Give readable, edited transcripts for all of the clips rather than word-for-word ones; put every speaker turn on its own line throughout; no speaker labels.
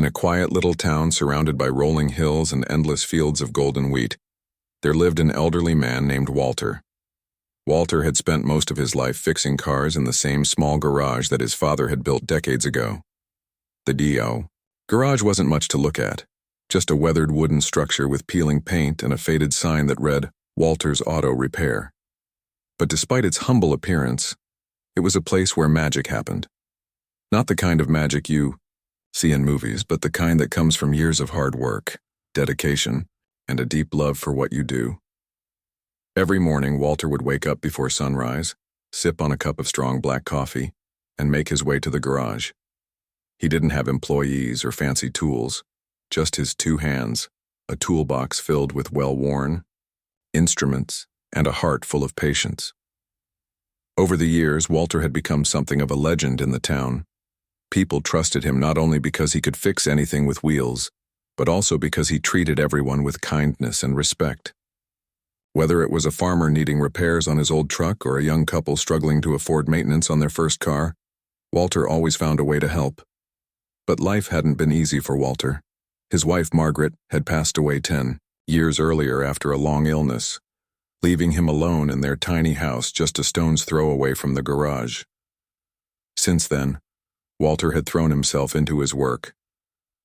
a quiet little town surrounded by rolling hills and endless fields of golden wheat, there lived an elderly man named Walter. Walter had spent most of his life fixing cars in the same small garage that his father had built decades ago. The D.O. garage wasn't much to look at, just a weathered wooden structure with peeling paint and a faded sign that read, Walter's Auto Repair. But despite its humble appearance, it was a place where magic happened. Not the kind of magic you see in movies, but the kind that comes from years of hard work, dedication, and a deep love for what you do. Every morning, Walter would wake up before sunrise, sip on a cup of strong black coffee, and make his way to the garage. He didn't have employees or fancy tools, just his two hands, a toolbox filled with well-worn instruments, and a heart full of patience. Over the years, Walter had become something of a legend in the town. People trusted him not only because he could fix anything with wheels, but also because he treated everyone with kindness and respect. Whether it was a farmer needing repairs on his old truck or a young couple struggling to afford maintenance on their first car, Walter always found a way to help. But life hadn't been easy for Walter. His wife, Margaret, had passed away 10 years earlier after a long illness, leaving him alone in their tiny house just a stone's throw away from the garage. Since then, Walter had thrown himself into his work,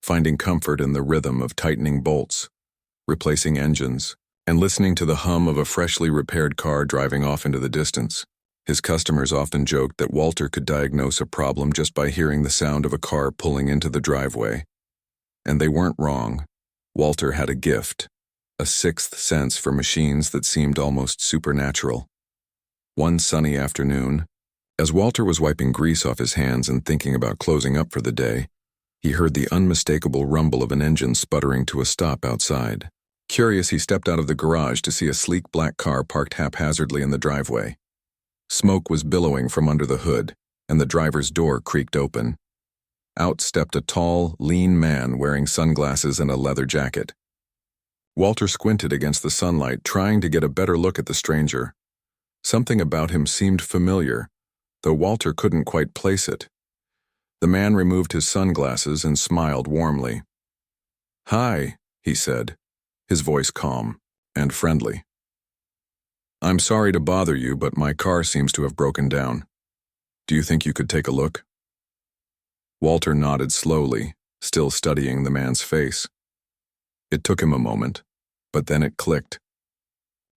finding comfort in the rhythm of tightening bolts, replacing engines, and listening to the hum of a freshly repaired car driving off into the distance. His customers often joked that Walter could diagnose a problem just by hearing the sound of a car pulling into the driveway. And they weren't wrong. Walter had a gift, a sixth sense for machines that seemed almost supernatural. One sunny afternoon, as Walter was wiping grease off his hands and thinking about closing up for the day, he heard the unmistakable rumble of an engine sputtering to a stop outside. Curious, he stepped out of the garage to see a sleek black car parked haphazardly in the driveway. Smoke was billowing from under the hood, and the driver's door creaked open. Out stepped a tall, lean man wearing sunglasses and a leather jacket. Walter squinted against the sunlight, trying to get a better look at the stranger. Something about him seemed familiar, though Walter couldn't quite place it. The man removed his sunglasses and smiled warmly. "Hi," he said, his voice calm and friendly. "I'm sorry to bother you, but my car seems to have broken down. Do you think you could take a look?" Walter nodded slowly, still studying the man's face. It took him a moment, but then it clicked.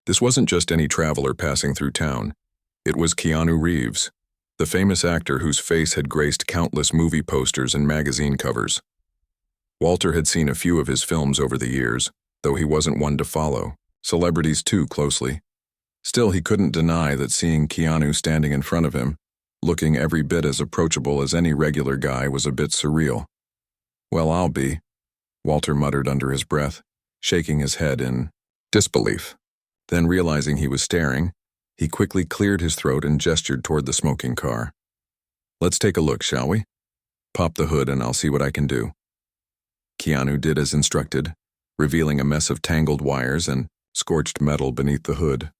This wasn't just any traveler passing through town. It was Keanu Reeves, the famous actor whose face had graced countless movie posters and magazine covers. Walter had seen a few of his films over the years, though he wasn't one to follow celebrities too closely. Still, he couldn't deny that seeing Keanu standing in front of him, looking every bit as approachable as any regular guy, was a bit surreal. "Well, I'll be," Walter muttered under his breath, shaking his head in disbelief. Then, realizing he was staring, he quickly cleared his throat and gestured toward the smoking car. "Let's take a look, shall we? Pop the hood and I'll see what I can do." Keanu did as instructed, revealing a mess of tangled wires and scorched metal beneath the hood.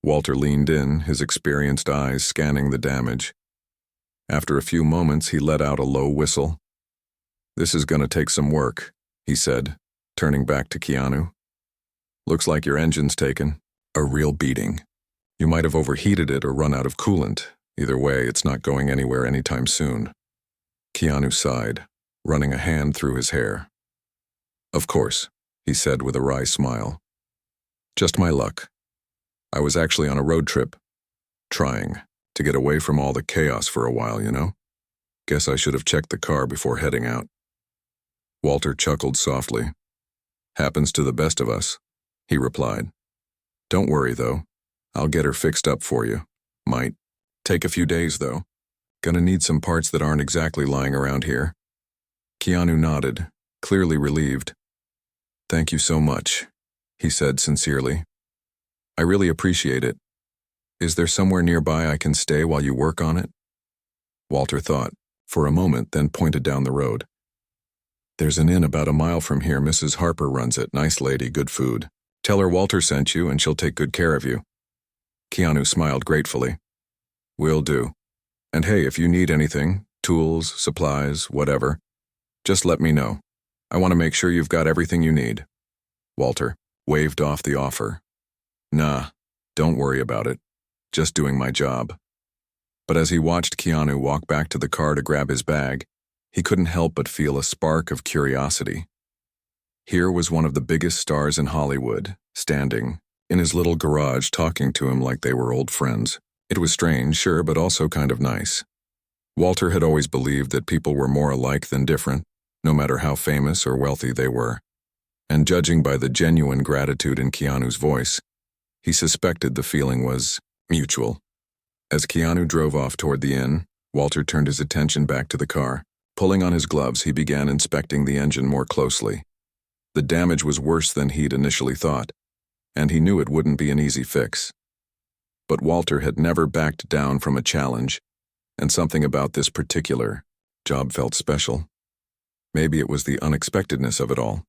Walter leaned in, his experienced eyes scanning the damage. After a few moments, he let out a low whistle. "This is gonna take some work," he said, turning back to Keanu. "Looks like your engine's taken a real beating. You might have overheated it or run out of coolant. Either way, it's not going anywhere anytime soon." Keanu sighed, running a hand through his hair. "Of course," he said with a wry smile. "Just my luck. I was actually on a road trip, trying to get away from all the chaos for a while, you know? Guess I should have checked the car before heading out." Walter chuckled softly. "Happens to the best of us," he replied. "Don't worry, though. I'll get her fixed up for you. Might take a few days, though. Gonna need some parts that aren't exactly lying around here." Keanu nodded, clearly relieved. "Thank you so much," he said sincerely. "I really appreciate it. Is there somewhere nearby I can stay while you work on it?" Walter thought for a moment, then pointed down the road. "There's an inn about a mile from here. Mrs. Harper runs it. Nice lady, good food. Tell her Walter sent you and she'll take good care of you." Keanu smiled gratefully. "Will do. And hey, if you need anything, tools, supplies, whatever, just let me know." I want to make sure you've got everything you need. Walter waved off the offer. Nah, don't worry about it. Just doing my job. But as he watched Keanu walk back to the car to grab his bag, he couldn't help but feel a spark of curiosity. Here was one of the biggest stars in Hollywood, standing in his little garage talking to him like they were old friends. It was strange, sure, but also kind of nice. Walter had always believed that people were more alike than different, no matter how famous or wealthy they were. And judging by the genuine gratitude in Keanu's voice, he suspected the feeling was mutual. As Keanu drove off toward the inn, Walter turned his attention back to the car. Pulling on his gloves, he began inspecting the engine more closely. The damage was worse than he'd initially thought, and he knew it wouldn't be an easy fix. But Walter had never backed down from a challenge, and something about this particular job felt special. Maybe it was the unexpectedness of it all,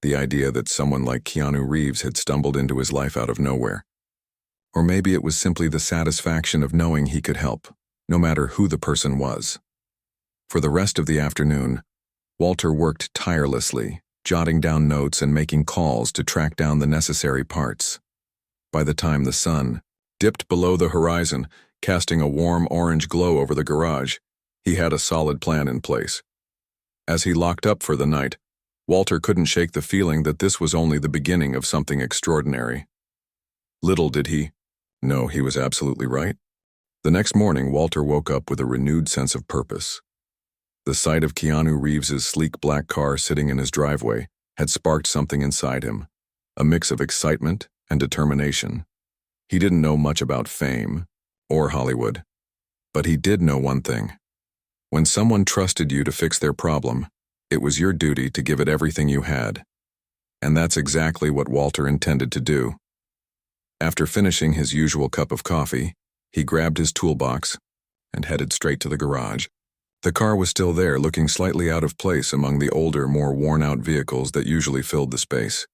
the idea that someone like Keanu Reeves had stumbled into his life out of nowhere. Or maybe it was simply the satisfaction of knowing he could help, no matter who the person was. For the rest of the afternoon, Walter worked tirelessly, jotting down notes and making calls to track down the necessary parts. By the time the sun dipped below the horizon, casting a warm orange glow over the garage, he had a solid plan in place. As he locked up for the night, Walter couldn't shake the feeling that this was only the beginning of something extraordinary. Little did he know he was absolutely right. The next morning, Walter woke up with a renewed sense of purpose. The sight of Keanu Reeves's sleek black car sitting in his driveway had sparked something inside him, a mix of excitement and determination. He didn't know much about fame or Hollywood, but he did know one thing. When someone trusted you to fix their problem, it was your duty to give it everything you had. And that's exactly what Walter intended to do. After finishing his usual cup of coffee, he grabbed his toolbox and headed straight to the garage. The car was still there, looking slightly out of place among the older, more worn-out vehicles that usually filled the space.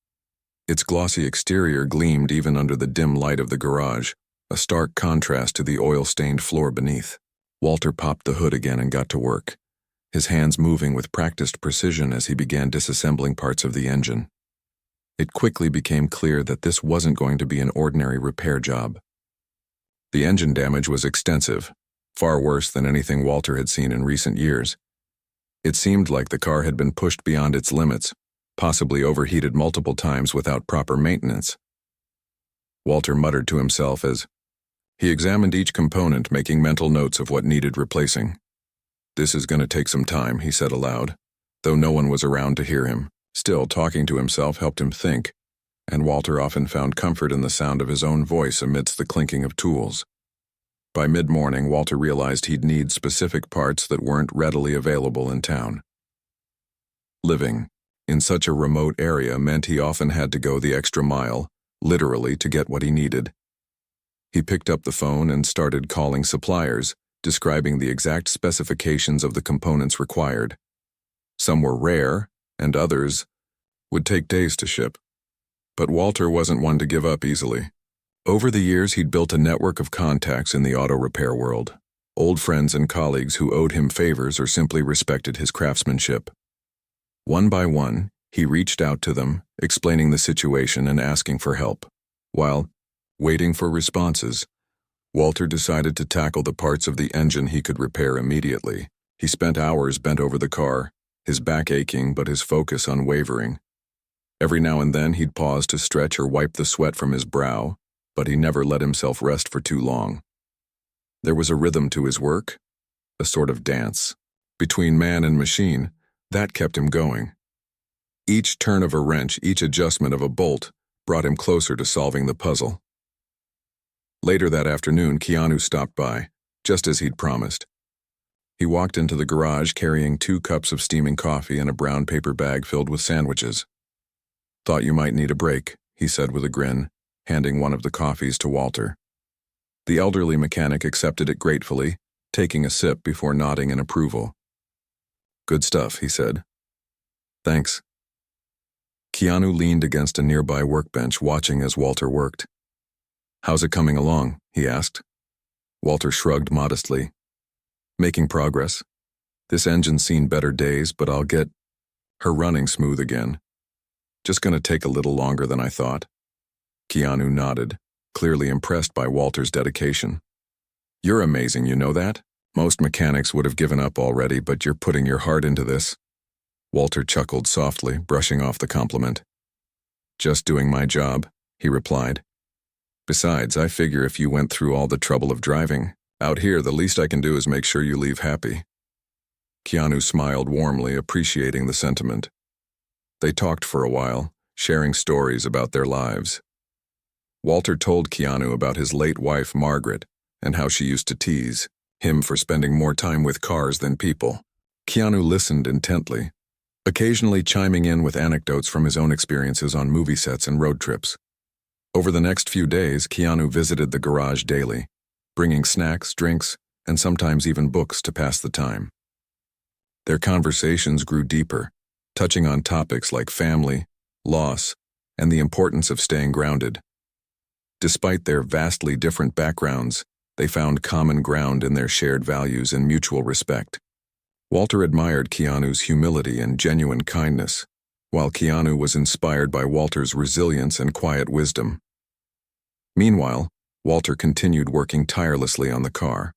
Its glossy exterior gleamed even under the dim light of the garage, a stark contrast to the oil-stained floor beneath. Walter popped the hood again and got to work, his hands moving with practiced precision as he began disassembling parts of the engine. It quickly became clear that this wasn't going to be an ordinary repair job. The engine damage was extensive, far worse than anything Walter had seen in recent years. It seemed like the car had been pushed beyond its limits, possibly overheated multiple times without proper maintenance. Walter muttered to himself as he examined each component, making mental notes of what needed replacing. "This is going to take some time," he said aloud, though no one was around to hear him. Still, talking to himself helped him think, and Walter often found comfort in the sound of his own voice amidst the clinking of tools. By mid-morning, Walter realized he'd need specific parts that weren't readily available in town. Living in such a remote area meant he often had to go the extra mile, literally, to get what he needed. He picked up the phone and started calling suppliers, describing the exact specifications of the components required. Some were rare, and others would take days to ship. But Walter wasn't one to give up easily. Over the years, he'd built a network of contacts in the auto repair world, old friends and colleagues who owed him favors or simply respected his craftsmanship. One by one, he reached out to them, explaining the situation and asking for help. While waiting for responses, Walter decided to tackle the parts of the engine he could repair immediately. He spent hours bent over the car, his back aching but his focus unwavering. Every now and then he'd pause to stretch or wipe the sweat from his brow, but he never let himself rest for too long. There was a rhythm to his work, a sort of dance between man and machine that kept him going. Each turn of a wrench, each adjustment of a bolt brought him closer to solving the puzzle. Later that afternoon, Keanu stopped by, just as he'd promised. He walked into the garage carrying 2 cups of steaming coffee and a brown paper bag filled with sandwiches. "Thought you might need a break," he said with a grin, handing one of the coffees to Walter. The elderly mechanic accepted it gratefully, taking a sip before nodding in approval. "Good stuff," he said. "Thanks." Keanu leaned against a nearby workbench, watching as Walter worked. "How's it coming along?" he asked. Walter shrugged modestly. "Making progress. This engine's seen better days, but I'll get..." Her running smooth again. Just gonna take a little longer than I thought. Keanu nodded, clearly impressed by Walter's dedication. You're amazing, you know that? Most mechanics would have given up already, but you're putting your heart into this. Walter chuckled softly, brushing off the compliment. Just doing my job, he replied. Besides, I figure if you went through all the trouble of driving, out here the least I can do is make sure you leave happy. Keanu smiled warmly, appreciating the sentiment. They talked for a while, sharing stories about their lives. Walter told Keanu about his late wife, Margaret, and how she used to tease him for spending more time with cars than people. Keanu listened intently, occasionally chiming in with anecdotes from his own experiences on movie sets and road trips. Over the next few days, Keanu visited the garage daily, bringing snacks, drinks, and sometimes even books to pass the time. Their conversations grew deeper, touching on topics like family, loss, and the importance of staying grounded. Despite their vastly different backgrounds, they found common ground in their shared values and mutual respect. Walter admired Keanu's humility and genuine kindness, while Keanu was inspired by Walter's resilience and quiet wisdom. Meanwhile, Walter continued working tirelessly on the car.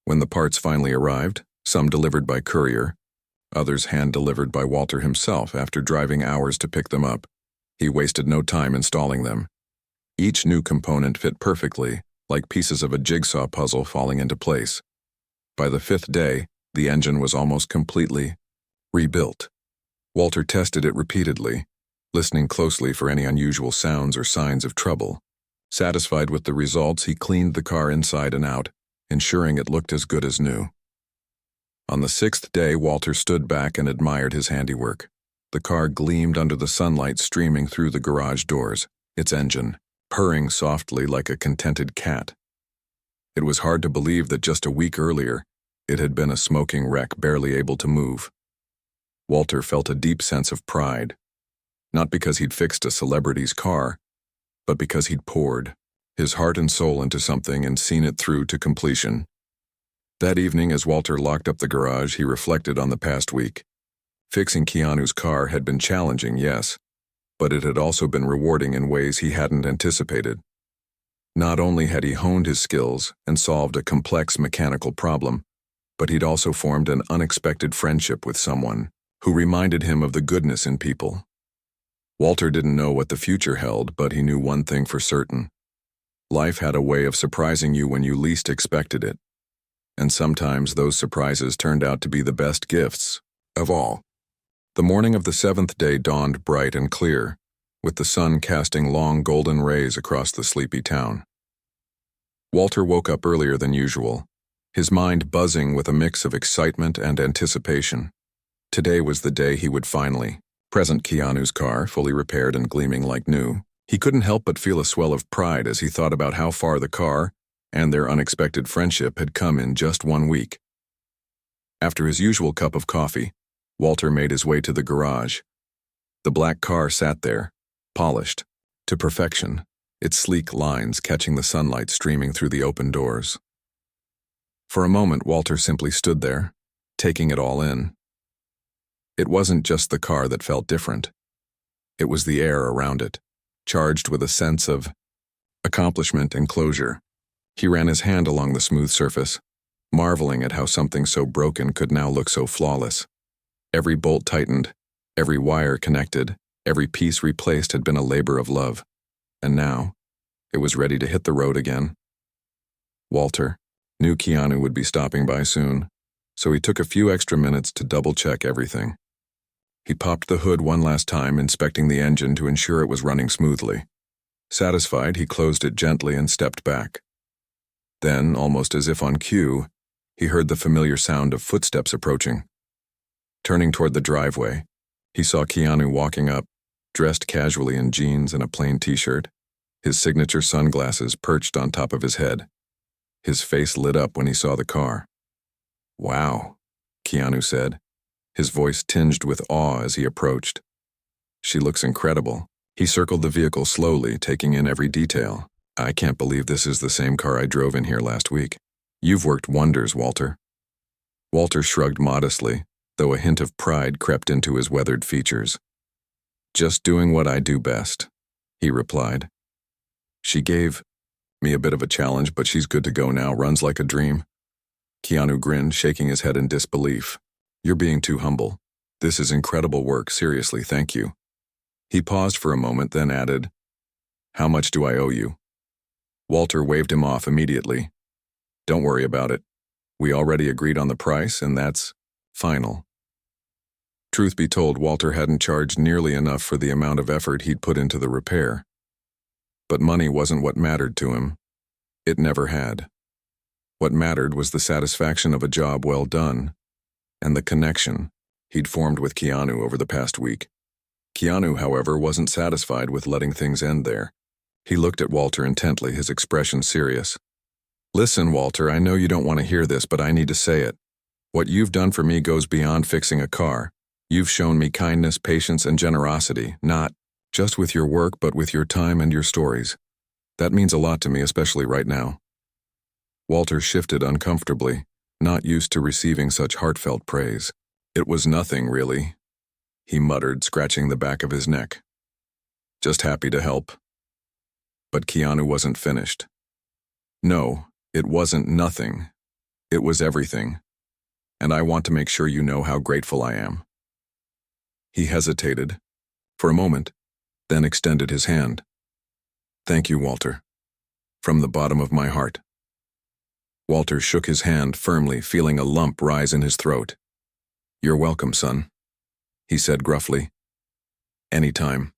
When the parts finally arrived, some delivered by courier, others hand-delivered by Walter himself after driving hours to pick them up, he wasted no time installing them. Each new component fit perfectly, like pieces of a jigsaw puzzle falling into place. By the 5th day, the engine was almost completely rebuilt. Walter tested it repeatedly, listening closely for any unusual sounds or signs of trouble. Satisfied with the results, he cleaned the car inside and out, ensuring it looked as good as new. On the 6th day, Walter stood back and admired his handiwork. The car gleamed under the sunlight streaming through the garage doors, its engine purring softly like a contented cat. It was hard to believe that just a week earlier, it had been a smoking wreck barely able to move. Walter felt a deep sense of pride, not because he'd fixed a celebrity's car, but because he'd poured his heart and soul into something and seen it through to completion. That evening, as Walter locked up the garage, he reflected on the past week. Fixing Keanu's car had been challenging, yes, but it had also been rewarding in ways he hadn't anticipated. Not only had he honed his skills and solved a complex mechanical problem, but he'd also formed an unexpected friendship with someone who reminded him of the goodness in people. Walter didn't know what the future held, but he knew one thing for certain. Life had a way of surprising you when you least expected it. And sometimes those surprises turned out to be the best gifts of all. The morning of the 7th day dawned bright and clear, with the sun casting long golden rays across the sleepy town. Walter woke up earlier than usual, his mind buzzing with a mix of excitement and anticipation. Today was the day he would finally present Keanu's car, fully repaired and gleaming like new. He couldn't help but feel a swell of pride as he thought about how far the car and their unexpected friendship had come in just 1 week. After his usual cup of coffee, Walter made his way to the garage. The black car sat there, polished to perfection, its sleek lines catching the sunlight streaming through the open doors. For a moment, Walter simply stood there, taking it all in. It wasn't just the car that felt different. It was the air around it, charged with a sense of accomplishment and closure. He ran his hand along the smooth surface, marveling at how something so broken could now look so flawless. Every bolt tightened, every wire connected, every piece replaced had been a labor of love. And now, it was ready to hit the road again. Walter knew Keanu would be stopping by soon, so he took a few extra minutes to double-check everything. He popped the hood one last time, inspecting the engine to ensure it was running smoothly. Satisfied, he closed it gently and stepped back. Then, almost as if on cue, he heard the familiar sound of footsteps approaching. Turning toward the driveway, he saw Keanu walking up, dressed casually in jeans and a plain t-shirt, his signature sunglasses perched on top of his head. His face lit up when he saw the car. "Wow," Keanu said, his voice tinged with awe as he approached. "She looks incredible." He circled the vehicle slowly, taking in every detail. "I can't believe this is the same car I drove in here last week. You've worked wonders, Walter." Walter shrugged modestly, though a hint of pride crept into his weathered features. "Just doing what I do best," he replied. "She gave me a bit of a challenge, but she's good to go now, runs like a dream." Keanu grinned, shaking his head in disbelief. "You're being too humble. This is incredible work, seriously, thank you." He paused for a moment, then added, "How much do I owe you?" Walter waved him off immediately. "Don't worry about it. We already agreed on the price, and that's final." Truth be told, Walter hadn't charged nearly enough for the amount of effort he'd put into the repair. But money wasn't what mattered to him. It never had. What mattered was the satisfaction of a job well done, and the connection he'd formed with Keanu over the past week. Keanu, however, wasn't satisfied with letting things end there. He looked at Walter intently, his expression serious. "Listen, Walter, I know you don't want to hear this, but I need to say it. What you've done for me goes beyond fixing a car. You've shown me kindness, patience, and generosity, not just with your work, but with your time and your stories. That means a lot to me, especially right now." Walter shifted uncomfortably, not used to receiving such heartfelt praise. "It was nothing, really," he muttered, scratching the back of his neck. "Just happy to help." But Keanu wasn't finished. "No, it wasn't nothing. It was everything. And I want to make sure you know how grateful I am." He hesitated, for a moment, then extended his hand. "Thank you, Walter. From the bottom of my heart." Walter shook his hand firmly, feeling a lump rise in his throat. "You're welcome, son," he said gruffly. "Anytime."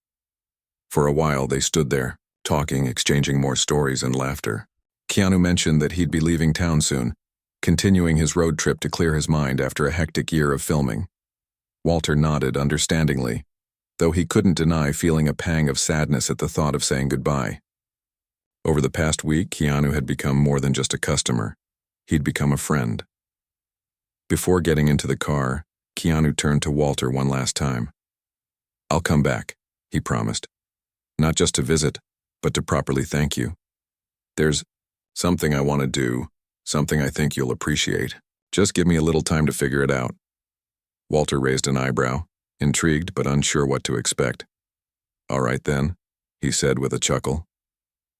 For a while they stood there, talking, exchanging more stories and laughter. Keanu mentioned that he'd be leaving town soon, continuing his road trip to clear his mind after a hectic year of filming. Walter nodded understandingly, though he couldn't deny feeling a pang of sadness at the thought of saying goodbye. Over the past week, Keanu had become more than just a customer. He'd become a friend. Before getting into the car, Keanu turned to Walter one last time. "I'll come back," he promised. "Not just to visit, but to properly thank you. There's something I want to do, something I think you'll appreciate. Just give me a little time to figure it out." Walter raised an eyebrow, intrigued but unsure what to expect. "All right then," he said with a chuckle.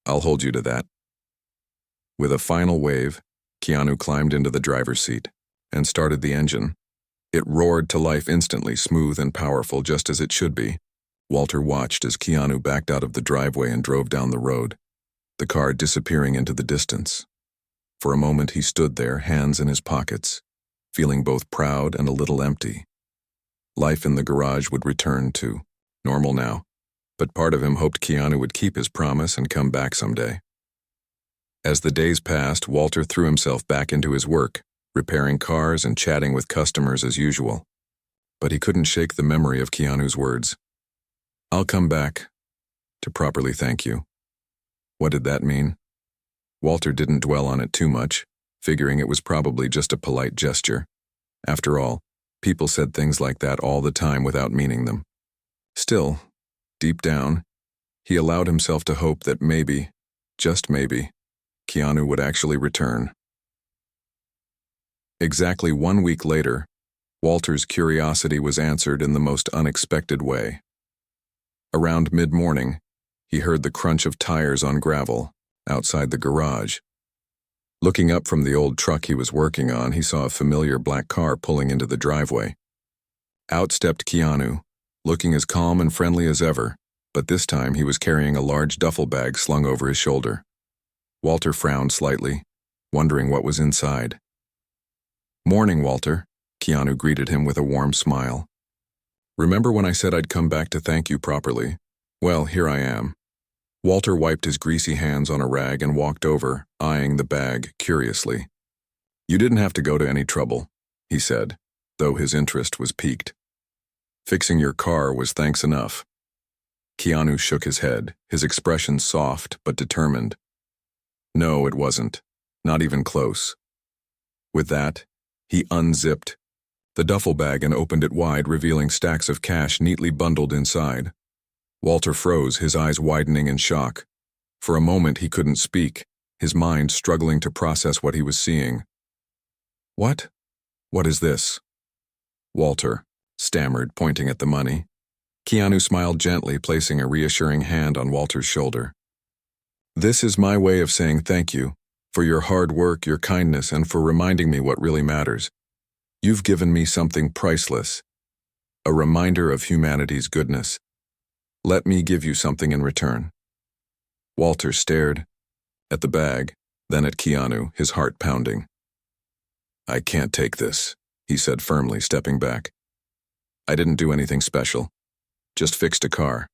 "I'll hold you to that." With a final wave, Keanu climbed into the driver's seat and started the engine. It roared to life instantly, smooth and powerful, just as it should be. Walter watched as Keanu backed out of the driveway and drove down the road, the car disappearing into the distance. For a moment he stood there, hands in his pockets, feeling both proud and a little empty. Life in the garage would return to normal now, but part of him hoped Keanu would keep his promise and come back someday. As the days passed, Walter threw himself back into his work, repairing cars and chatting with customers as usual. But he couldn't shake the memory of Keanu's words. "I'll come back to properly thank you." What did that mean? Walter didn't dwell on it too much, figuring it was probably just a polite gesture. After all, people said things like that all the time without meaning them. Still, deep down, he allowed himself to hope that maybe, just maybe, Keanu would actually return. Exactly 1 week later, Walter's curiosity was answered in the most unexpected way. Around mid-morning, he heard the crunch of tires on gravel outside the garage. Looking up from the old truck he was working on, he saw a familiar black car pulling into the driveway. Out stepped Keanu, looking as calm and friendly as ever, but this time he was carrying a large duffel bag slung over his shoulder. Walter frowned slightly, wondering what was inside. "Morning, Walter," Keanu greeted him with a warm smile. "Remember when I said I'd come back to thank you properly? Well, here I am." Walter wiped his greasy hands on a rag and walked over, eyeing the bag curiously. "You didn't have to go to any trouble," he said, though his interest was piqued. "Fixing your car was thanks enough." Keanu shook his head, his expression soft but determined. "No, it wasn't. Not even close." With that, he unzipped the duffel bag and opened it wide, revealing stacks of cash neatly bundled inside. Walter froze, his eyes widening in shock. For a moment he couldn't speak, his mind struggling to process what he was seeing. What is this?" Walter stammered, pointing at the money. Keanu smiled gently, placing a reassuring hand on Walter's shoulder. This is my way of saying thank you for your hard work, your kindness, and for reminding me what really matters. You've given me something priceless, a reminder of humanity's goodness. Let me give you something in return. Walter stared at the bag, then at Keanu, his heart pounding. I can't take this, he said firmly, stepping back. I didn't do anything special, just fixed a car.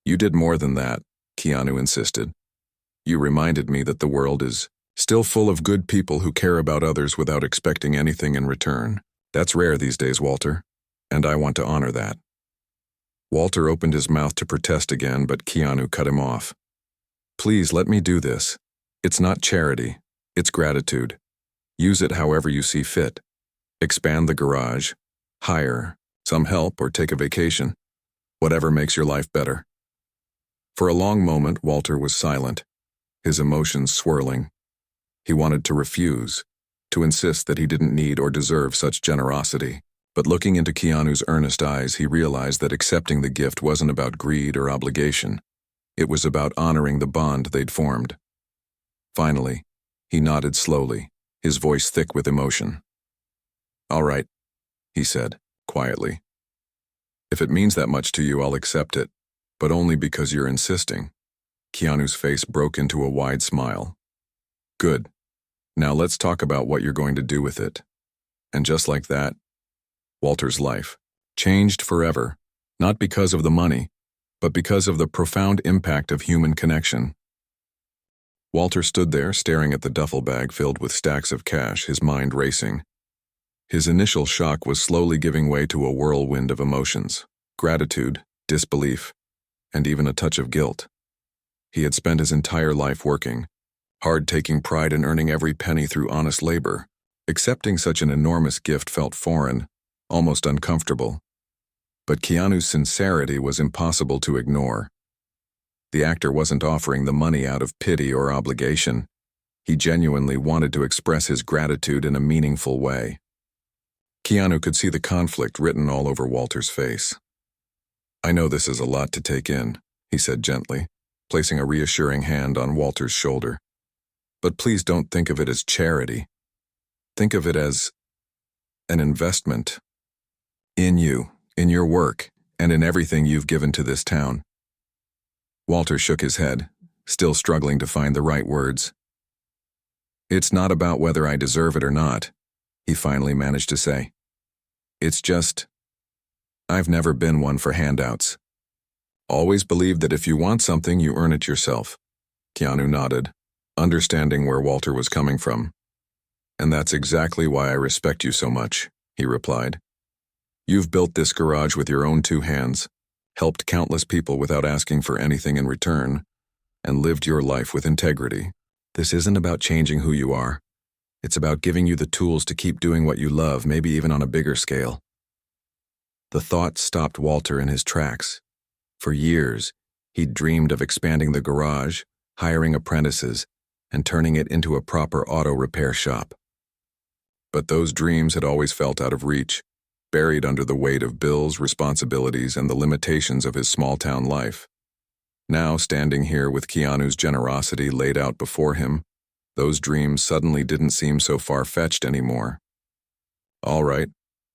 You did more than that, Keanu insisted. You reminded me that the world is still full of good people who care about others without expecting anything in return. That's rare these days, Walter, and I want to honor that. Walter opened his mouth to protest again, but Keanu cut him off. Please let me do this. It's not charity, it's gratitude. Use it however you see fit. Expand the garage, hire some help, or take a vacation. Whatever makes your life better. For a long moment, Walter was silent, his emotions swirling. He wanted to refuse, to insist that he didn't need or deserve such generosity. But looking into Keanu's earnest eyes, he realized that accepting the gift wasn't about greed or obligation. It was about honoring the bond they'd formed. Finally, he nodded slowly, his voice thick with emotion. All right, he said, quietly. If it means that much to you, I'll accept it, but only because you're insisting. Keanu's face broke into a wide smile. Good. Now let's talk about what you're going to do with it. And just like that, Walter's life changed forever, not because of the money, but because of the profound impact of human connection. Walter stood there, staring at the duffel bag filled with stacks of cash, his mind racing. His initial shock was slowly giving way to a whirlwind of emotions: gratitude, disbelief, and even a touch of guilt. He had spent his entire life working, hard, taking pride in earning every penny through honest labor. Accepting such an enormous gift felt foreign, almost uncomfortable. But Keanu's sincerity was impossible to ignore. The actor wasn't offering the money out of pity or obligation. He genuinely wanted to express his gratitude in a meaningful way. Keanu could see the conflict written all over Walter's face. I know this is a lot to take in, he said gently, placing a reassuring hand on Walter's shoulder. But please don't think of it as charity. Think of it as an investment. In you, in your work, and in everything you've given to this town. Walter shook his head, still struggling to find the right words. It's not about whether I deserve it or not, he finally managed to say. It's just, I've never been one for handouts. Always believed that if you want something, you earn it yourself. Keanu nodded, understanding where Walter was coming from. And that's exactly why I respect you so much, he replied. You've built this garage with your own two hands, helped countless people without asking for anything in return, and lived your life with integrity. This isn't about changing who you are. It's about giving you the tools to keep doing what you love, maybe even on a bigger scale. The thought stopped Walter in his tracks. For years, he'd dreamed of expanding the garage, hiring apprentices, and turning it into a proper auto repair shop. But those dreams had always felt out of reach, buried under the weight of bills, responsibilities, and the limitations of his small-town life. Now, standing here with Keanu's generosity laid out before him, those dreams suddenly didn't seem so far-fetched anymore. All right,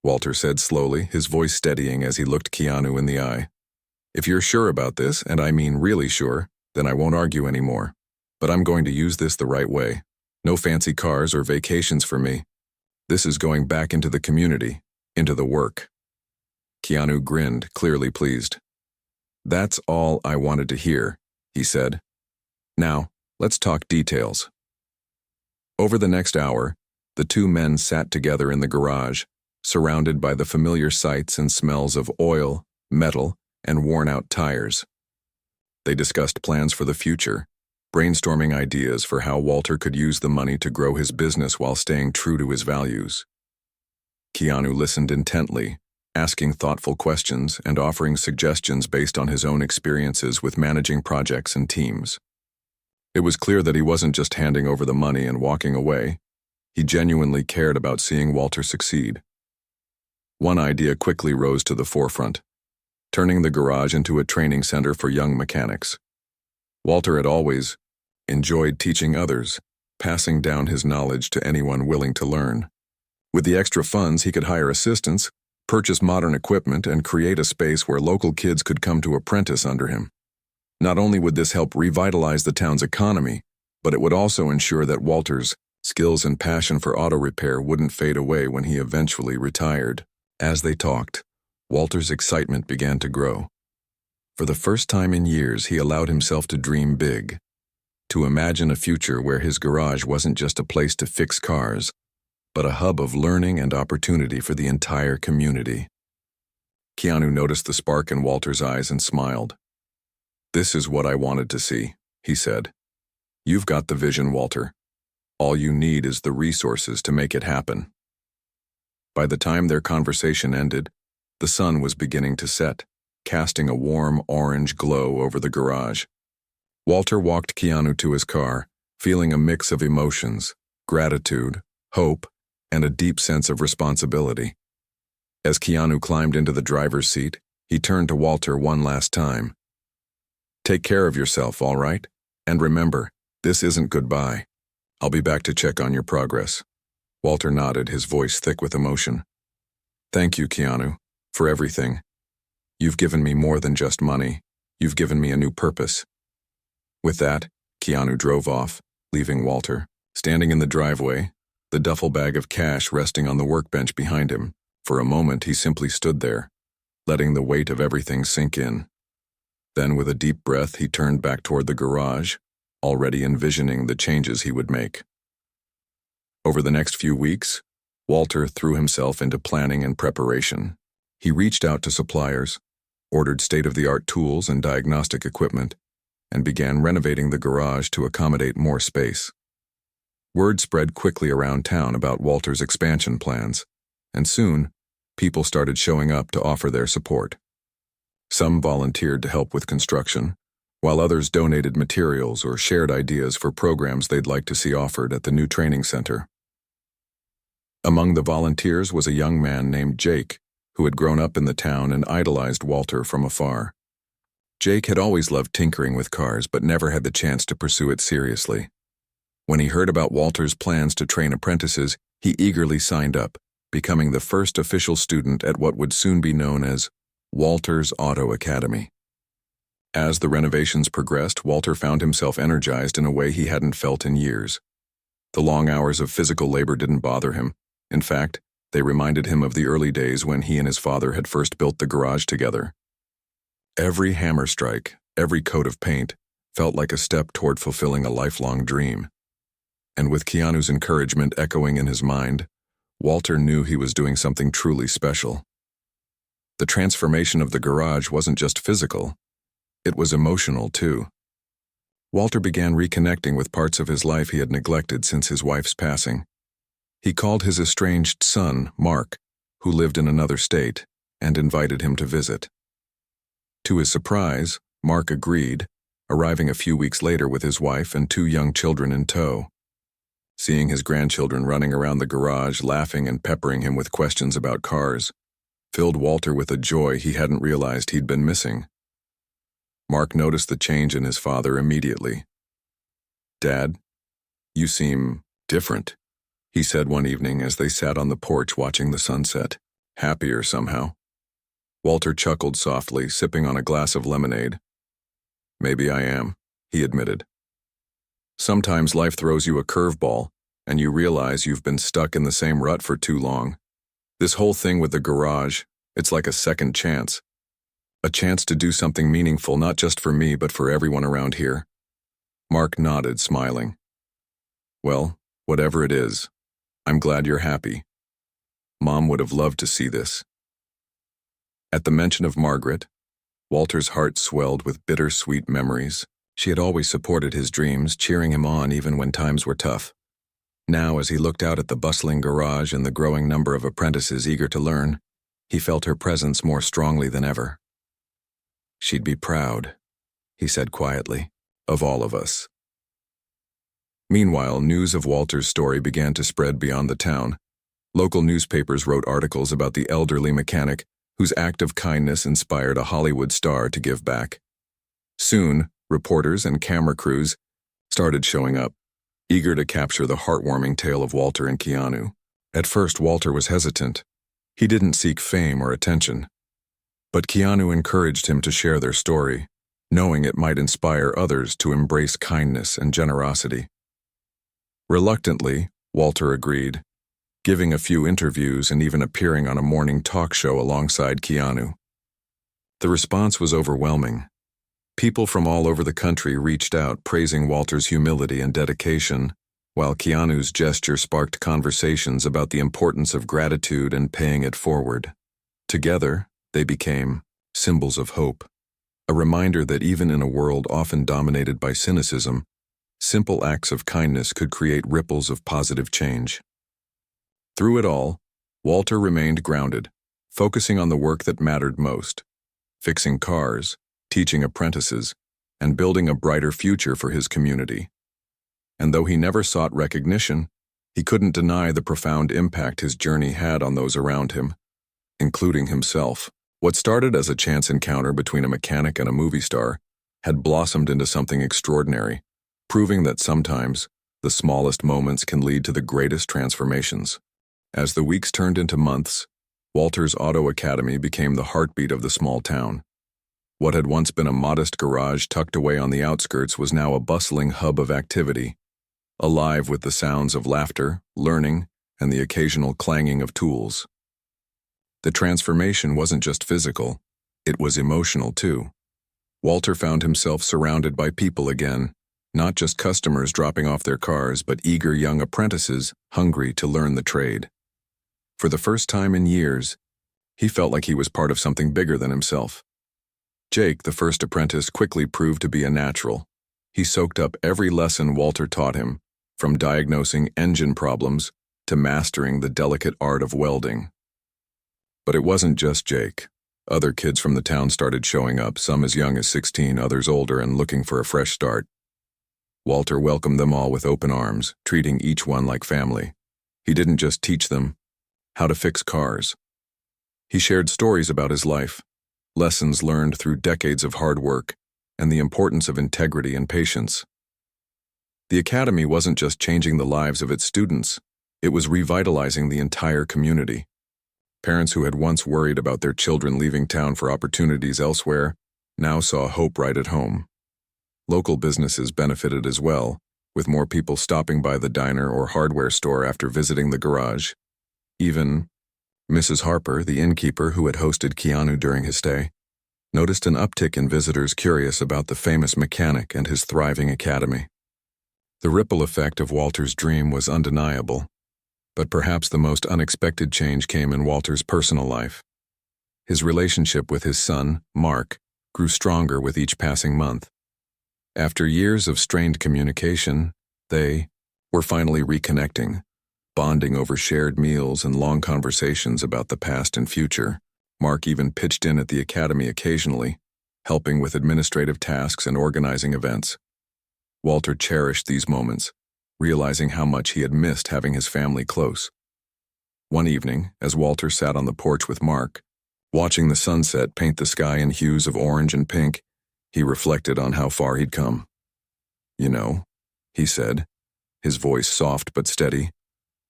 Walter said slowly, his voice steadying as he looked Keanu in the eye. If you're sure about this, and I mean really sure, then I won't argue anymore. But I'm going to use this the right way. No fancy cars or vacations for me. This is going back into the community, into the work. Keanu grinned, clearly pleased. That's all I wanted to hear, he said. Now, let's talk details. Over the next hour, the two men sat together in the garage, surrounded by the familiar sights and smells of oil, metal, and worn-out tires. They discussed plans for the future, brainstorming ideas for how Walter could use the money to grow his business while staying true to his values. Keanu listened intently, asking thoughtful questions and offering suggestions based on his own experiences with managing projects and teams. It was clear that he wasn't just handing over the money and walking away. He genuinely cared about seeing Walter succeed. One idea quickly rose to the forefront, turning the garage into a training center for young mechanics. Walter had always enjoyed teaching others, passing down his knowledge to anyone willing to learn. With the extra funds, he could hire assistants, purchase modern equipment, and create a space where local kids could come to apprentice under him. Not only would this help revitalize the town's economy, but it would also ensure that Walter's skills and passion for auto repair wouldn't fade away when he eventually retired. As they talked, Walter's excitement began to grow. For the first time in years, he allowed himself to dream big, to imagine a future where his garage wasn't just a place to fix cars, but a hub of learning and opportunity for the entire community. Keanu noticed the spark in Walter's eyes and smiled. "This is what I wanted to see," he said. "You've got the vision, Walter. All you need is the resources to make it happen." By the time their conversation ended, the sun was beginning to set, casting a warm orange glow over the garage. Walter walked Keanu to his car, feeling a mix of emotions, gratitude, hope, and a deep sense of responsibility. As Keanu climbed into the driver's seat, he turned to Walter one last time. "Take care of yourself, all right? And remember, this isn't goodbye. I'll be back to check on your progress." Walter nodded, his voice thick with emotion. "Thank you, Keanu, for everything. You've given me more than just money. You've given me a new purpose." With that, Keanu drove off, leaving Walter standing in the driveway, the duffel bag of cash resting on the workbench behind him. For a moment, he simply stood there, letting the weight of everything sink in. Then, with a deep breath, he turned back toward the garage, already envisioning the changes he would make. Over the next few weeks, Walter threw himself into planning and preparation. He reached out to suppliers, ordered state-of-the-art tools and diagnostic equipment, and began renovating the garage to accommodate more space. Word spread quickly around town about Walter's expansion plans, and soon, people started showing up to offer their support. Some volunteered to help with construction, while others donated materials or shared ideas for programs they'd like to see offered at the new training center. Among the volunteers was a young man named Jake, who had grown up in the town and idolized Walter from afar. Jake had always loved tinkering with cars but never had the chance to pursue it seriously. When he heard about Walter's plans to train apprentices, he eagerly signed up, becoming the first official student at what would soon be known as Walter's Auto Academy. As the renovations progressed, Walter found himself energized in a way he hadn't felt in years. The long hours of physical labor didn't bother him. In fact, they reminded him of the early days when he and his father had first built the garage together. Every hammer strike, every coat of paint, felt like a step toward fulfilling a lifelong dream. And with Keanu's encouragement echoing in his mind, Walter knew he was doing something truly special. The transformation of the garage wasn't just physical, it was emotional too. Walter began reconnecting with parts of his life he had neglected since his wife's passing. He called his estranged son, Mark, who lived in another state, and invited him to visit. To his surprise, Mark agreed, arriving a few weeks later with his wife and 2 young children in tow. Seeing his grandchildren running around the garage, laughing and peppering him with questions about cars, filled Walter with a joy he hadn't realized he'd been missing. Mark noticed the change in his father immediately. "Dad, you seem different," he said one evening as they sat on the porch watching the sunset. "Happier somehow." Walter chuckled softly, sipping on a glass of lemonade. "Maybe I am," he admitted. "Sometimes life throws you a curveball, and you realize you've been stuck in the same rut for too long. This whole thing with the garage, it's like a second chance. A chance to do something meaningful not just for me but for everyone around here." Mark nodded, smiling. "Well, whatever it is, I'm glad you're happy. Mom would have loved to see this." At the mention of Margaret, Walter's heart swelled with bittersweet memories. She had always supported his dreams, cheering him on even when times were tough. Now, as he looked out at the bustling garage and the growing number of apprentices eager to learn, he felt her presence more strongly than ever. "She'd be proud," he said quietly, "of all of us." Meanwhile, news of Walter's story began to spread beyond the town. Local newspapers wrote articles about the elderly mechanic whose act of kindness inspired a Hollywood star to give back. Soon, reporters and camera crews started showing up, eager to capture the heartwarming tale of Walter and Keanu. At first, Walter was hesitant. He didn't seek fame or attention. But Keanu encouraged him to share their story, knowing it might inspire others to embrace kindness and generosity. Reluctantly, Walter agreed, giving a few interviews and even appearing on a morning talk show alongside Keanu. The response was overwhelming. People from all over the country reached out praising Walter's humility and dedication, while Keanu's gesture sparked conversations about the importance of gratitude and paying it forward. Together, they became symbols of hope, a reminder that even in a world often dominated by cynicism, simple acts of kindness could create ripples of positive change. Through it all, Walter remained grounded, focusing on the work that mattered most: fixing cars, teaching apprentices, and building a brighter future for his community. And though he never sought recognition, he couldn't deny the profound impact his journey had on those around him, including himself. What started as a chance encounter between a mechanic and a movie star had blossomed into something extraordinary, proving that sometimes the smallest moments can lead to the greatest transformations. As the weeks turned into months, Walter's Auto Academy became the heartbeat of the small town. What had once been a modest garage tucked away on the outskirts was now a bustling hub of activity, alive with the sounds of laughter, learning, and the occasional clanging of tools. The transformation wasn't just physical, it was emotional too. Walter found himself surrounded by people again, not just customers dropping off their cars, but eager young apprentices hungry to learn the trade. For the first time in years, he felt like he was part of something bigger than himself. Jake, the first apprentice, quickly proved to be a natural. He soaked up every lesson Walter taught him, from diagnosing engine problems to mastering the delicate art of welding. But it wasn't just Jake. Other kids from the town started showing up, some as young as 16, others older and looking for a fresh start. Walter welcomed them all with open arms, treating each one like family. He didn't just teach them how to fix cars. He shared stories about his life, lessons learned through decades of hard work, and the importance of integrity and patience. The academy wasn't just changing the lives of its students, it was revitalizing the entire community. Parents who had once worried about their children leaving town for opportunities elsewhere now saw hope right at home. Local businesses benefited as well, with more people stopping by the diner or hardware store after visiting the garage. Even Mrs. Harper, the innkeeper who had hosted Keanu during his stay, noticed an uptick in visitors curious about the famous mechanic and his thriving academy. The ripple effect of Walter's dream was undeniable, but perhaps the most unexpected change came in Walter's personal life. His relationship with his son, Mark, grew stronger with each passing month. After years of strained communication, they were finally reconnecting, bonding over shared meals and long conversations about the past and future. Mark even pitched in at the academy occasionally, helping with administrative tasks and organizing events. Walter cherished these moments, realizing how much he had missed having his family close. One evening, as Walter sat on the porch with Mark, watching the sunset paint the sky in hues of orange and pink, he reflected on how far he'd come. "You know," he said, his voice soft but steady,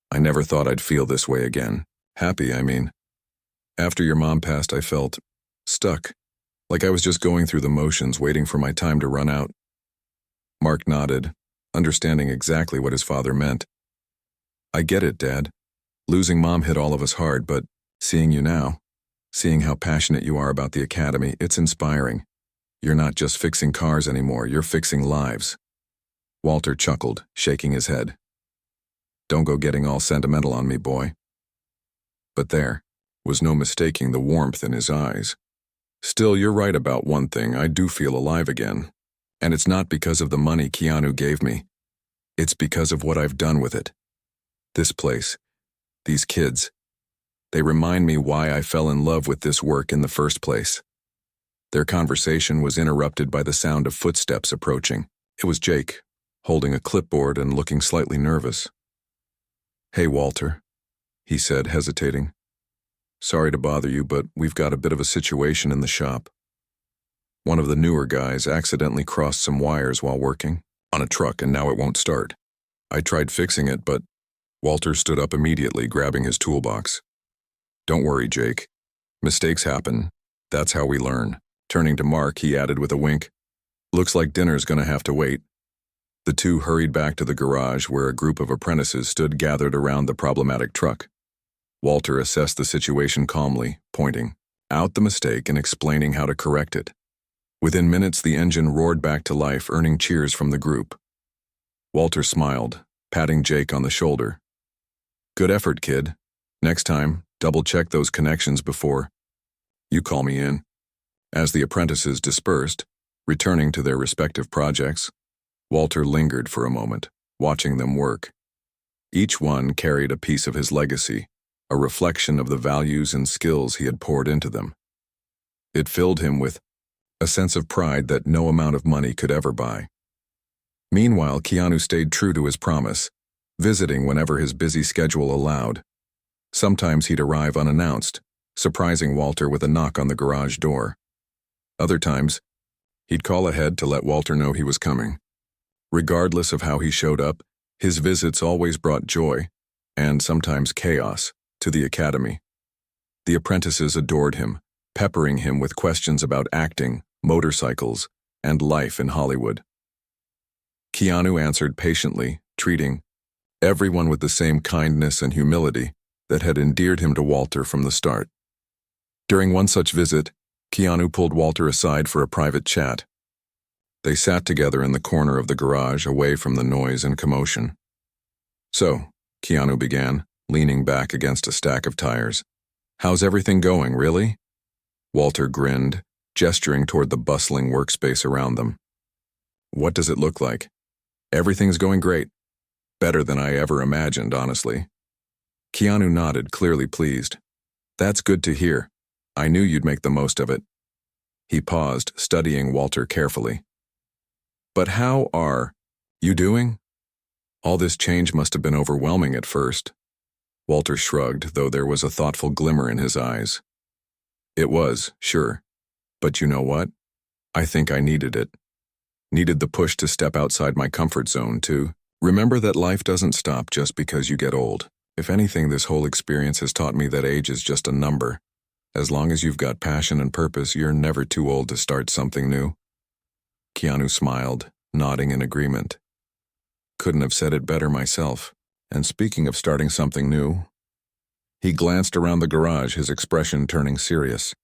"I never thought I'd feel this way again. Happy, I mean. After your mom passed, I felt stuck, like I was just going through the motions, waiting for my time to run out." Mark nodded, understanding exactly what his father meant. "I get it, Dad. Losing Mom hit all of us hard, but seeing you now, seeing how passionate you are about the academy, it's inspiring. You're not just fixing cars anymore, you're fixing lives." Walter chuckled, shaking his head. "Don't go getting all sentimental on me, boy." But there was no mistaking the warmth in his eyes. "Still, you're right about one thing, I do feel alive again. And it's not because of the money Keanu gave me. It's because of what I've done with it. This place, these kids, they remind me why I fell in love with this work in the first place." Their conversation was interrupted by the sound of footsteps approaching. It was Jake, holding a clipboard and looking slightly nervous. "Hey, Walter," he said, hesitating. Sorry to bother you, but we've got a bit of a situation in the shop. One of the newer guys accidentally crossed some wires while working on a truck, and now it won't start. I tried fixing it, but Walter stood up immediately, grabbing his toolbox. Don't worry, Jake. Mistakes happen. That's how we learn. Turning to Mark, he added with a wink, Looks like dinner's gonna have to wait. The two hurried back to the garage where a group of apprentices stood gathered around the problematic truck. Walter assessed the situation calmly, pointing out the mistake and explaining how to correct it. Within minutes, the engine roared back to life, earning cheers from the group. Walter smiled, patting Jake on the shoulder. Good effort, kid. Next time, double-check those connections before you call me in. As the apprentices dispersed, returning to their respective projects, Walter lingered for a moment, watching them work. Each one carried a piece of his legacy, a reflection of the values and skills he had poured into them. It filled him with a sense of pride that no amount of money could ever buy. Meanwhile, Keanu stayed true to his promise, visiting whenever his busy schedule allowed. Sometimes he'd arrive unannounced, surprising Walter with a knock on the garage door. Other times, he'd call ahead to let Walter know he was coming. Regardless of how he showed up, his visits always brought joy, and sometimes chaos, to the academy. The apprentices adored him, peppering him with questions about acting, motorcycles, and life in Hollywood. Keanu answered patiently, treating everyone with the same kindness and humility that had endeared him to Walter from the start. During one such visit, Keanu pulled Walter aside for a private chat. They sat together in the corner of the garage, away from the noise and commotion. So, Keanu began, leaning back against a stack of tires. How's everything going, really? Walter grinned, gesturing toward the bustling workspace around them. What does it look like? Everything's going great. Better than I ever imagined, honestly. Keanu nodded, clearly pleased. That's good to hear. I knew you'd make the most of it. He paused, studying Walter carefully. But how are you doing? All this change must have been overwhelming at first. Walter shrugged, though there was a thoughtful glimmer in his eyes. It was, sure. But you know what? I think I needed it. Needed the push to step outside my comfort zone, too. Remember that life doesn't stop just because you get old. If anything, this whole experience has taught me that age is just a number. As long as you've got passion and purpose, you're never too old to start something new. Keanu smiled, nodding in agreement. Couldn't have said it better myself. And speaking of starting something new, he glanced around the garage, his expression turning serious.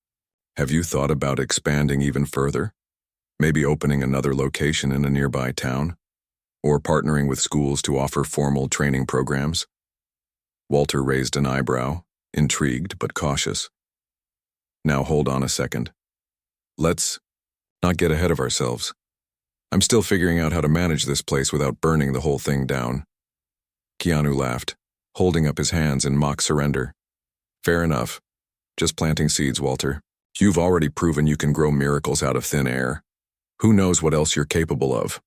Have you thought about expanding even further? Maybe opening another location in a nearby town? Or partnering with schools to offer formal training programs? Walter raised an eyebrow, intrigued but cautious. Now hold on a second. Let's not get ahead of ourselves. I'm still figuring out how to manage this place without burning the whole thing down. Keanu laughed, holding up his hands in mock surrender. Fair enough. Just planting seeds, Walter. You've already proven you can grow miracles out of thin air. Who knows what else you're capable of?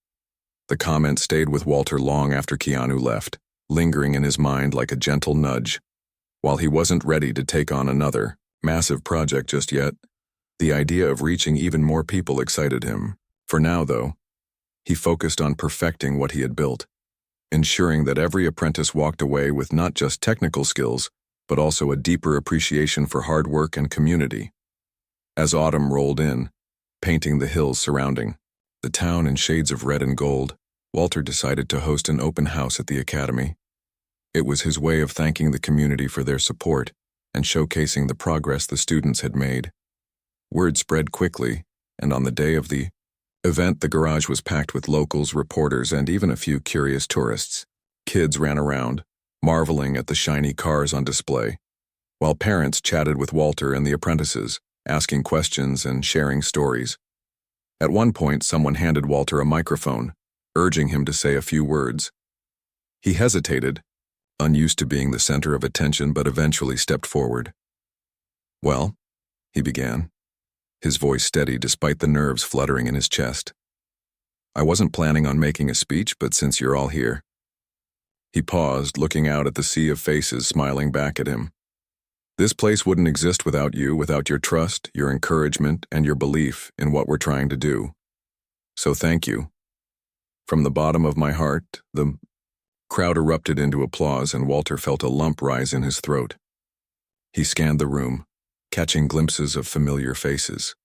The comment stayed with Walter long after Keanu left, lingering in his mind like a gentle nudge. While he wasn't ready to take on another massive project just yet, the idea of reaching even more people excited him. For now, though, he focused on perfecting what he had built, ensuring that every apprentice walked away with not just technical skills, but also a deeper appreciation for hard work and community. As autumn rolled in, painting the hills surrounding the town in shades of red and gold, Walter decided to host an open house at the academy. It was his way of thanking the community for their support and showcasing the progress the students had made. Word spread quickly, and on the day of the event, the garage was packed with locals, reporters, and even a few curious tourists. Kids ran around, marveling at the shiny cars on display, while parents chatted with Walter and the apprentices, asking questions and sharing stories. At one point, someone handed Walter a microphone, urging him to say a few words. He hesitated, unused to being the center of attention, but eventually stepped forward. Well, he began, his voice steady despite the nerves fluttering in his chest. I wasn't planning on making a speech, but since you're all here. He paused, looking out at the sea of faces smiling back at him. This place wouldn't exist without you, without your trust, your encouragement, and your belief in what we're trying to do. So thank you. From the bottom of my heart, the crowd erupted into applause, and Walter felt a lump rise in his throat. He scanned the room, catching glimpses of familiar faces.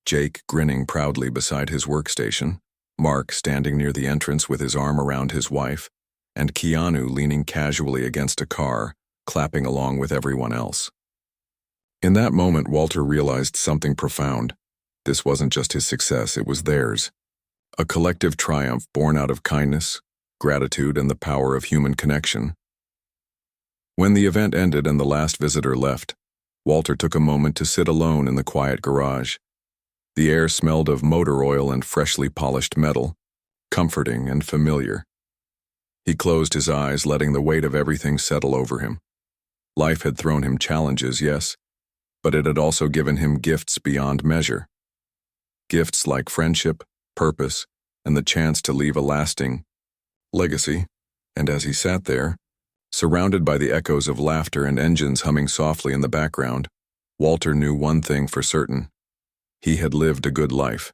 Jake grinning proudly beside his workstation, Mark standing near the entrance with his arm around his wife, and Keanu leaning casually against a car, clapping along with everyone else. In that moment, Walter realized something profound. This wasn't just his success, it was theirs. A collective triumph born out of kindness, gratitude, and the power of human connection. When the event ended and the last visitor left, Walter took a moment to sit alone in the quiet garage. The air smelled of motor oil and freshly polished metal, comforting and familiar. He closed his eyes, letting the weight of everything settle over him. Life had thrown him challenges, yes, but it had also given him gifts beyond measure. Gifts like friendship, purpose, and the chance to leave a lasting legacy. And as he sat there, surrounded by the echoes of laughter and engines humming softly in the background, Walter knew one thing for certain. He had lived a good life.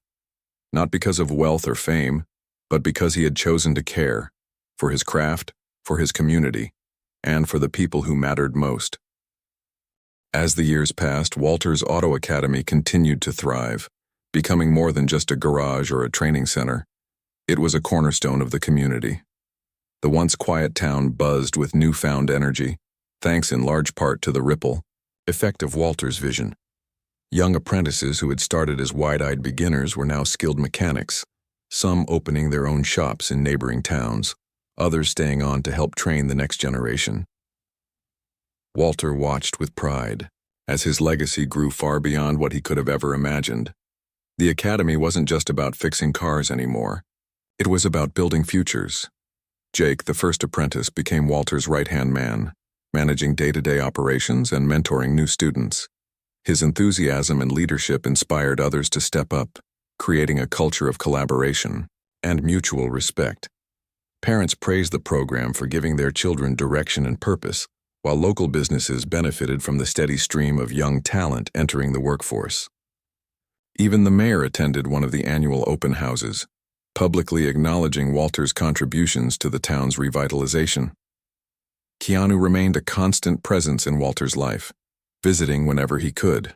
Not because of wealth or fame, but because he had chosen to care, for his craft, for his community, and for the people who mattered most. As the years passed, Walter's Auto Academy continued to thrive, becoming more than just a garage or a training center. It was a cornerstone of the community. The once quiet town buzzed with newfound energy, thanks in large part to the ripple effect of Walter's vision. Young apprentices who had started as wide-eyed beginners were now skilled mechanics, some opening their own shops in neighboring towns, others staying on to help train the next generation. Walter watched with pride as his legacy grew far beyond what he could have ever imagined. The academy wasn't just about fixing cars anymore. It was about building futures. Jake, the first apprentice, became Walter's right-hand man, managing day-to-day operations and mentoring new students. His enthusiasm and leadership inspired others to step up, creating a culture of collaboration and mutual respect. Parents praised the program for giving their children direction and purpose, while local businesses benefited from the steady stream of young talent entering the workforce. Even the mayor attended one of the annual open houses, publicly acknowledging Walter's contributions to the town's revitalization. Keanu remained a constant presence in Walter's life, visiting whenever he could.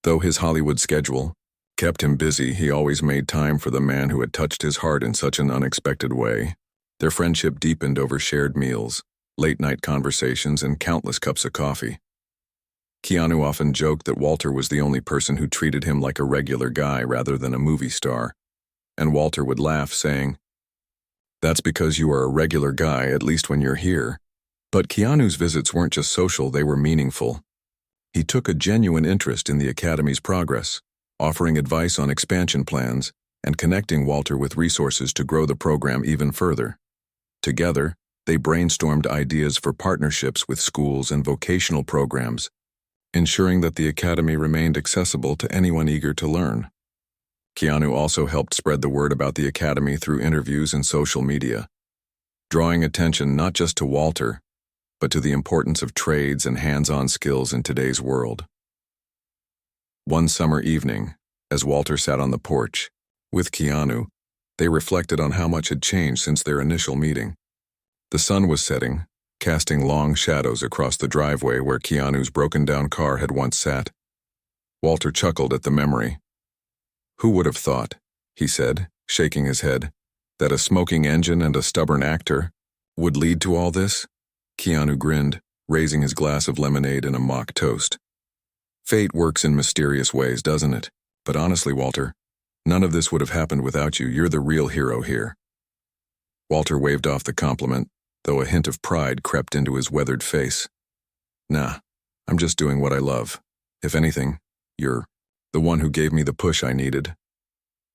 Though his Hollywood schedule kept him busy, he always made time for the man who had touched his heart in such an unexpected way. Their friendship deepened over shared meals, late-night conversations, and countless cups of coffee. Keanu often joked that Walter was the only person who treated him like a regular guy rather than a movie star, and Walter would laugh, saying, "That's because you are a regular guy, at least when you're here." But Keanu's visits weren't just social, they were meaningful. He took a genuine interest in the Academy's progress, offering advice on expansion plans and connecting Walter with resources to grow the program even further. Together, they brainstormed ideas for partnerships with schools and vocational programs, ensuring that the Academy remained accessible to anyone eager to learn. Keanu also helped spread the word about the Academy through interviews and social media, drawing attention not just to Walter, but to the importance of trades and hands-on skills in today's world. One summer evening, as Walter sat on the porch with Keanu, they reflected on how much had changed since their initial meeting. The sun was setting, casting long shadows across the driveway where Keanu's broken-down car had once sat. Walter chuckled at the memory. "Who would have thought," he said, shaking his head, "that a smoking engine and a stubborn actor would lead to all this?" Keanu grinned, raising his glass of lemonade in a mock toast. "Fate works in mysterious ways, doesn't it? But honestly, Walter, none of this would have happened without you. You're the real hero here." Walter waved off the compliment, though a hint of pride crept into his weathered face. "Nah, I'm just doing what I love. If anything, you're the one who gave me the push I needed.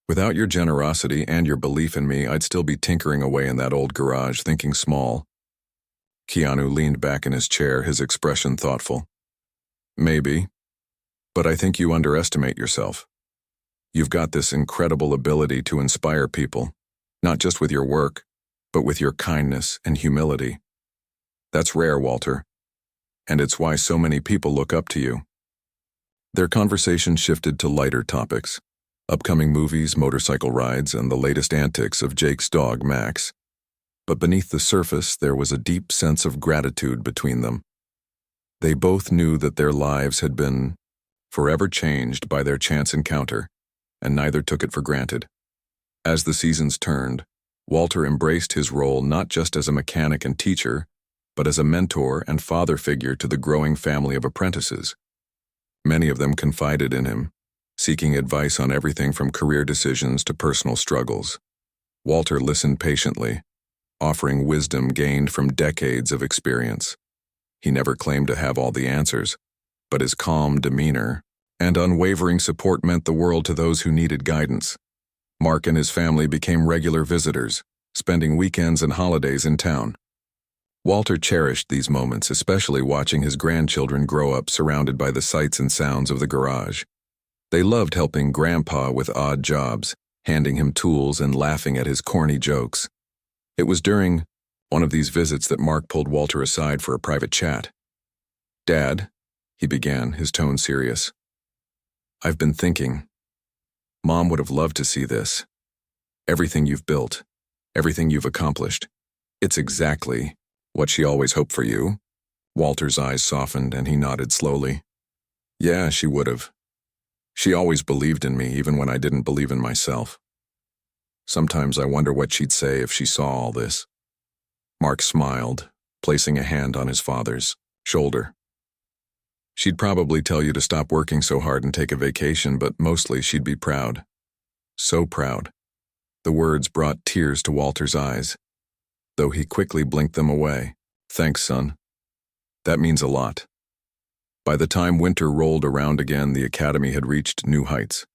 Without your generosity and your belief in me, I'd still be tinkering away in that old garage, thinking small." Keanu leaned back in his chair, his expression thoughtful. "Maybe, but I think you underestimate yourself. You've got this incredible ability to inspire people, not just with your work, but with your kindness and humility. That's rare, Walter, and it's why so many people look up to you." Their conversation shifted to lighter topics: upcoming movies, motorcycle rides, and the latest antics of Jake's dog, Max. But beneath the surface, there was a deep sense of gratitude between them. They both knew that their lives had been forever changed by their chance encounter, and neither took it for granted. As the seasons turned, Walter embraced his role not just as a mechanic and teacher, but as a mentor and father figure to the growing family of apprentices. Many of them confided in him, seeking advice on everything from career decisions to personal struggles. Walter listened patiently, offering wisdom gained from decades of experience. He never claimed to have all the answers, but his calm demeanor and unwavering support meant the world to those who needed guidance. Mark and his family became regular visitors, spending weekends and holidays in town. Walter cherished these moments, especially watching his grandchildren grow up surrounded by the sights and sounds of the garage. They loved helping Grandpa with odd jobs, handing him tools and laughing at his corny jokes. It was during one of these visits that Mark pulled Walter aside for a private chat. "Dad," he began, his tone serious, "I've been thinking. Mom would have loved to see this. Everything you've built, everything you've accomplished. It's exactly what she always hoped for you." Walter's eyes softened and he nodded slowly. "Yeah, she would have. She always believed in me, even when I didn't believe in myself. Sometimes I wonder what she'd say if she saw all this." Mark smiled, placing a hand on his father's shoulder. "She'd probably tell you to stop working so hard and take a vacation, but mostly she'd be proud. So proud." The words brought tears to Walter's eyes, though he quickly blinked them away. "Thanks, son. That means a lot." By the time winter rolled around again, the academy had reached new heights.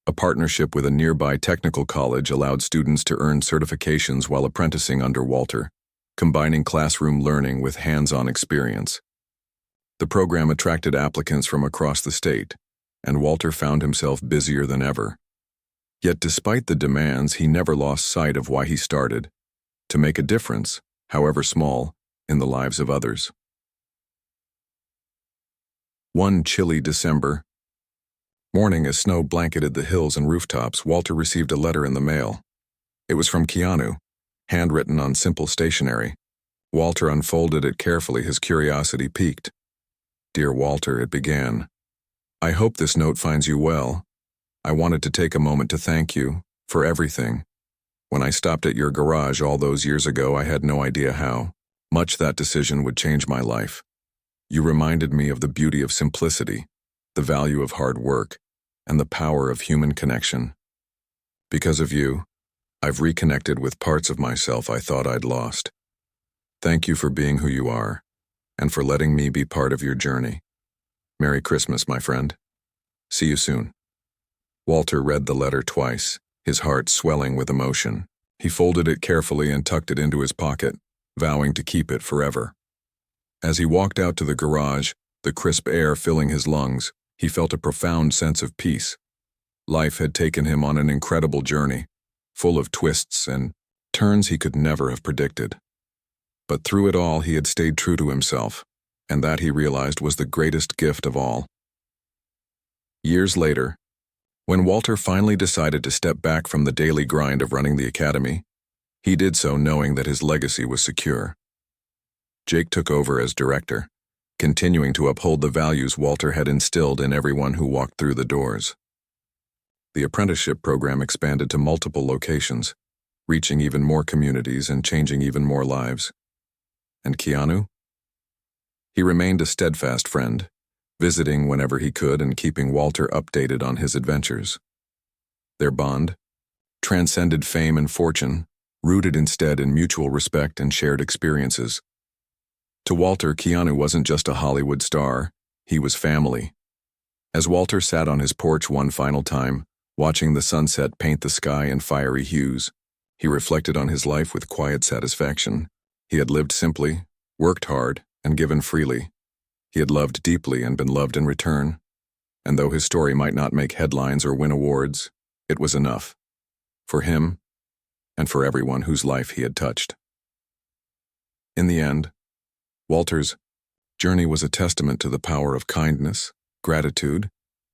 A partnership with a nearby technical college allowed students to earn certifications while apprenticing under Walter, combining classroom learning with hands-on experience. The program attracted applicants from across the state, and Walter found himself busier than ever. Yet despite the demands, he never lost sight of why he started: to make a difference, however small, in the lives of others. One chilly December morning, as snow blanketed the hills and rooftops, Walter received a letter in the mail. It was from Keanu, handwritten on simple stationery. Walter unfolded it carefully, his curiosity piqued. "Dear Walter," it began, "I hope this note finds you well. I wanted to take a moment to thank you for everything. When I stopped at your garage all those years ago, I had no idea how much that decision would change my life. You reminded me of the beauty of simplicity, the value of hard work, and the power of human connection. Because of you, I've reconnected with parts of myself I thought I'd lost. Thank you for being who you are, and for letting me be part of your journey. Merry Christmas, my friend. See you soon." Walter read the letter twice, his heart swelling with emotion. He folded it carefully and tucked it into his pocket, vowing to keep it forever. As he walked out to the garage, the crisp air filling his lungs, he felt a profound sense of peace. Life had taken him on an incredible journey, full of twists and turns he could never have predicted. But through it all, he had stayed true to himself, and that, he realized, was the greatest gift of all. Years later, when Walter finally decided to step back from the daily grind of running the academy, he did so knowing that his legacy was secure. Jake took over as director, continuing to uphold the values Walter had instilled in everyone who walked through the doors. The apprenticeship program expanded to multiple locations, reaching even more communities and changing even more lives. And Keanu? He remained a steadfast friend, visiting whenever he could and keeping Walter updated on his adventures. Their bond transcended fame and fortune, rooted instead in mutual respect and shared experiences. To Walter, Keanu wasn't just a Hollywood star, he was family. As Walter sat on his porch one final time, watching the sunset paint the sky in fiery hues, he reflected on his life with quiet satisfaction. He had lived simply, worked hard, and given freely. He had loved deeply and been loved in return. And though his story might not make headlines or win awards, it was enough. For him, and for everyone whose life he had touched. In the end, Walter's journey was a testament to the power of kindness, gratitude,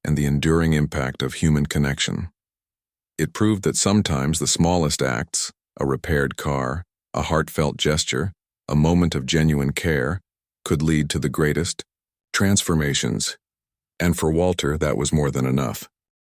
and the enduring impact of human connection. It proved that sometimes the smallest acts, a repaired car, a heartfelt gesture, a moment of genuine care, could lead to the greatest transformations. And for Walter, that was more than enough.